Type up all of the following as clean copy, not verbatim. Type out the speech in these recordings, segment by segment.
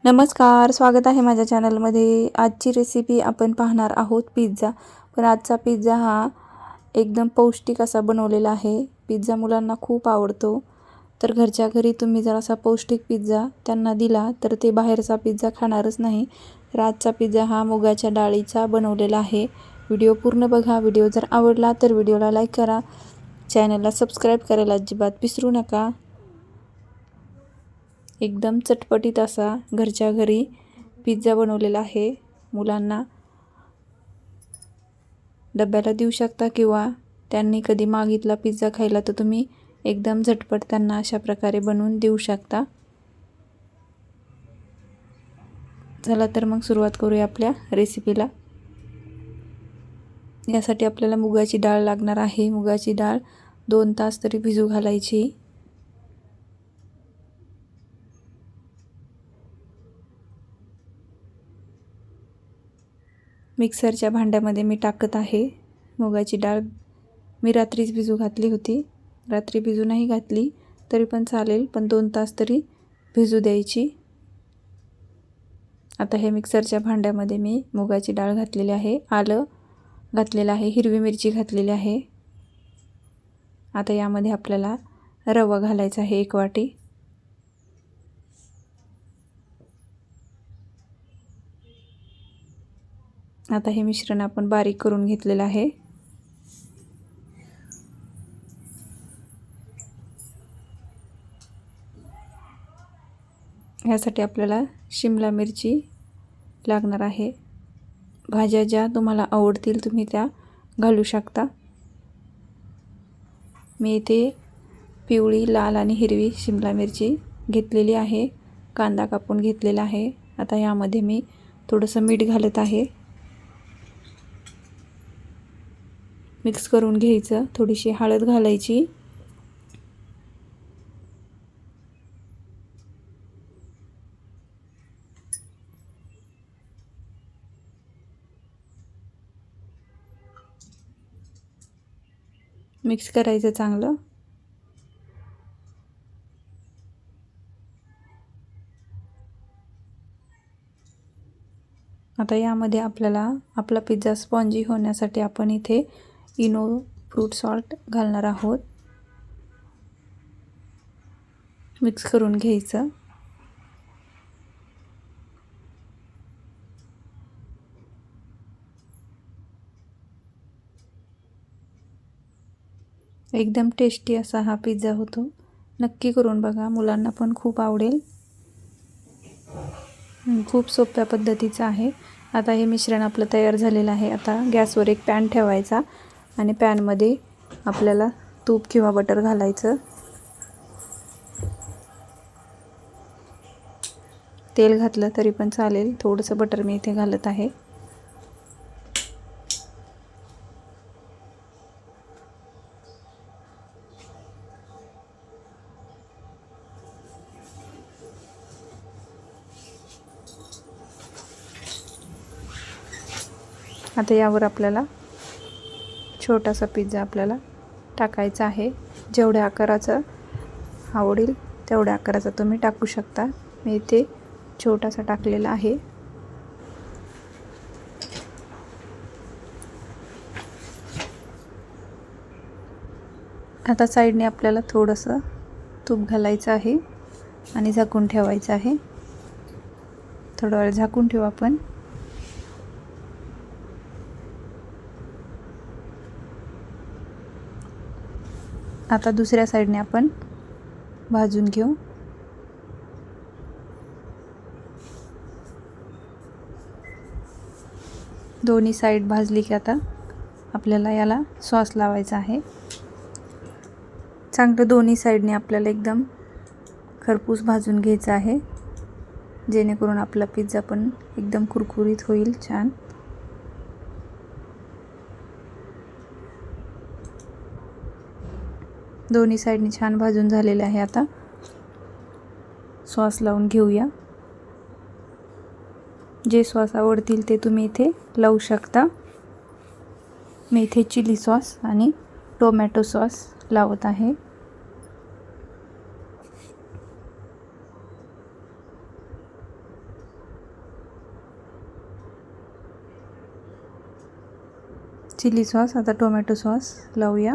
नमस्कार, स्वागत आहे माझ्या चॅनलमध्ये। आजची रेसिपी आपण पाहणार आहोत पिझ्झा। पण आजचा पिझ्झा हा एकदम पौष्टिक असा बनवलेला आहे। पिझ्झा मुलांना खूप आवडतो, तर घरच्या घरी तुम्ही जर असा पौष्टिक पिझ्झा त्यांना दिला तर ते बाहेरचा पिझ्झा खाणारच नाही। तर आजचा पिझ्झा हा मुगाच्या डाळीचा बनवलेला आहे। व्हिडिओ पूर्ण बघा। व्हिडिओ जर आवडला तर व्हिडिओला लाईक करा, चॅनलला सबस्क्राईब करायला अजिबात विसरू नका। एकदम चटपटीत असा घरच्या घरी पिझ्झा बनवलेला आहे। मुलांना डब्याला देऊ शकता किंवा त्यांनी कधी मागितला पिझ्झा खायला तर तुम्ही एकदम झटपट त्यांना अशा प्रकारे बनवून देऊ शकता। चला तर मग सुरुवात करूया आपल्या रेसिपीला। यासाठी आपल्याला मुगाची डाळ लागणार आहे। मुगाची डाळ 2 तास तरी भिजू घालायची। मिक्सरच्या भांड्यामध्ये मी टाकत आहे मुगाची डाळ। मी रात्रीच भिजू घातली होती। रात्री भिजू नाही घातली तरी पण चालेल, पण 2 तास तरी भिजू द्यायची। आता हे मिक्सरच्या भांड्यामध्ये मी मुगाची डाळ घातलेली आहे, आलं घातलेलं आहे, हिरवी मिरची घातलेली आहे। आता यामध्ये आपल्याला रवा घालायचा आहे 1 वाटी। आता हे मिश्रण आपण बारीक करून घेतलेलं आहे। यासाठी आपल्याला शिमला मिरची लागणार आहे। भाज्या ज्या तुम्हाला आवडतील तुम्ही त्या घालू शकता। मी इथे पिवळी, लाल आणि हिरवी शिमला मिरची घेतलेली आहे। कांदा कापून घेतलेला आहे। आता यामध्ये मी थोडंसं मीठ घालत आहे। मिक्स करून घ्यायचं। थोडीशी हळद घालायची। मिक्स करायचं चांगलं। आता यामध्ये आपल्याला आपला पिझ्झा स्पॉन्जी होण्यासाठी आपण इथे इनो फ्रूट सॉल्ट घालणार आहोत। मिक्स करून घ्यायचं। एकदम टेस्टी असा हा पिझ्झा होतो। नक्की करून बघा, मुलांना पण खूप आवडेल। खूप सोप्या पद्धतीचं आहे। आता हे मिश्रण आपलं तयार झालेलं आहे। आता गॅसवर एक पॅन ठेवायचा आणि पॅनमध्ये आपल्याला तूप किंवा बटर घालायचं। तेल घातलं तरी पण चालेल, थोडंसं बटर मी इथे घालत आहे। आता यावर आपल्याला छोटासा पिझ्झा आपल्याला टाकायचा आहे। जेवढ्या आकाराचा आवडेल तेवढ्या आकाराचा तुम्ही टाकू शकता। मी इथे छोटासा टाकलेला आहे। आता साईडने आपल्याला थोडंसं तूप घालायचं आहे आणि झाकून ठेवायचं आहे। थोडा वेळ झाकून ठेवू आपण। आता दुसऱ्या साईडने आपण भाजून घेऊ। दोन्ही साईड भाजली की आता आपल्याला याला सॉस लावायचा आहे। चांगलं दोन्ही साईडने आपल्याला एकदम खरपूस भाजून घ्यायचं आहे, जेणेकरून आपला पिझ्झा पण एकदम कुरकुरीत होईल, छान। दोन्ही साईडने छान भाजून झालेले आहे। आता सॉस लावून घेऊया। जे सॉस आवडतील ते तुम्ही इथे लावू शकता। मी इथे चिली सॉस आणि टोमॅटो सॉस लावत आहे। Chilli sauce. आता टोमॅटो सॉस लावूया.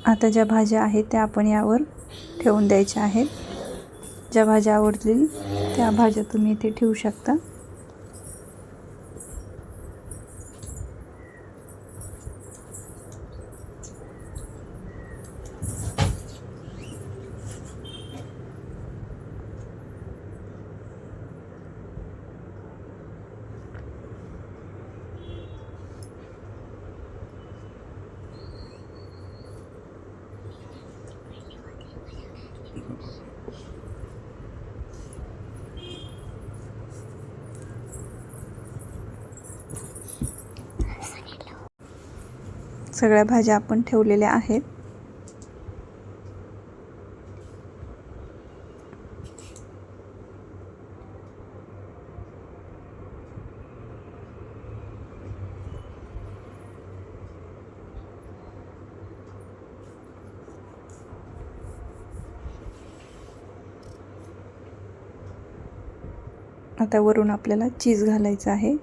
आता ज्या भाज्या आहेत त्या आपण यावर ठेवून द्यायच्या आहेत. ज्या भाज्या आवडतील त्या भाज्या तुम्ही इथे ठेवू शकता. सगळ्या भाज्या आपण ठेवलेल्या आहेत. आता वरून आपल्याला चीज घालायचं आहे.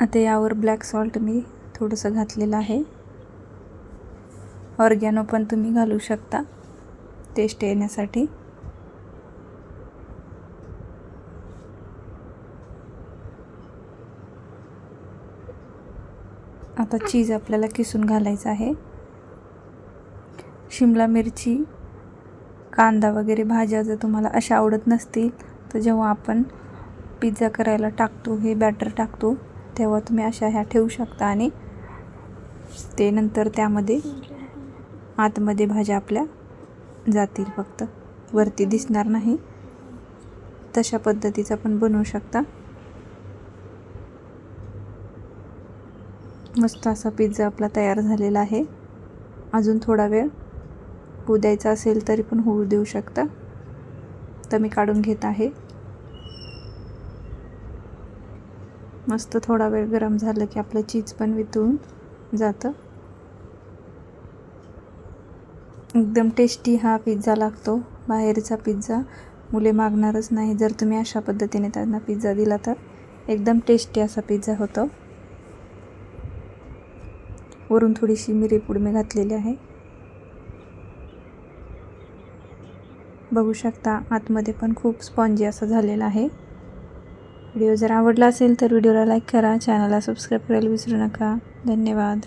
आता यावर ब्लॅक सॉल्ट मी थोडंसं घातलेलं आहे. ऑर्गॅनो पण तुम्ही घालू शकता टेस्ट येण्यासाठी. आता चीज आपल्याला किसून घालायचं आहे. शिमला मिरची, कांदा वगैरे भाज्या जर तुम्हाला अशा आवडत नसतील तर जेव्हा आपण पिझ्झा करायला टाकतो, हे बॅटर टाकतो, तेव्हा तुम्ही अशा ह्या ठेवू शकता आणि ते नंतर त्यामध्ये आतमध्ये भाज्या आपल्या जातील, फक्त वरती दिसणार नाही. तशा पद्धतीचा पण बनवू शकता. मस्त असा पिझ्झा आपला तयार झालेला आहे. अजून थोडा वेळ होऊ द्यायचा असेल तरी पण होऊ देऊ शकता. तर मी काढून घेत आहे. मस्त थोडा वेळ गरम झालं की आपलं चीज पण वितळून जातं. एकदम टेस्टी हा पिझ्झा लागतो. बाहेरचा पिझ्झा मुले मागणारच नाही जर तुम्ही अशा पद्धतीने त्यांना पिझ्झा दिला तर. एकदम टेस्टी असा पिझ्झा होतो. वरून थोडीशी मिरीपूड मी घातलेली आहे. बघू शकता आतमध्ये पण खूप स्पॉन्जी असं झालेलं आहे. व्हिडिओ जर आवडला असेल तर व्हिडिओला लाईक करा, चॅनलला सबस्क्राईब करायला विसरू नका. धन्यवाद.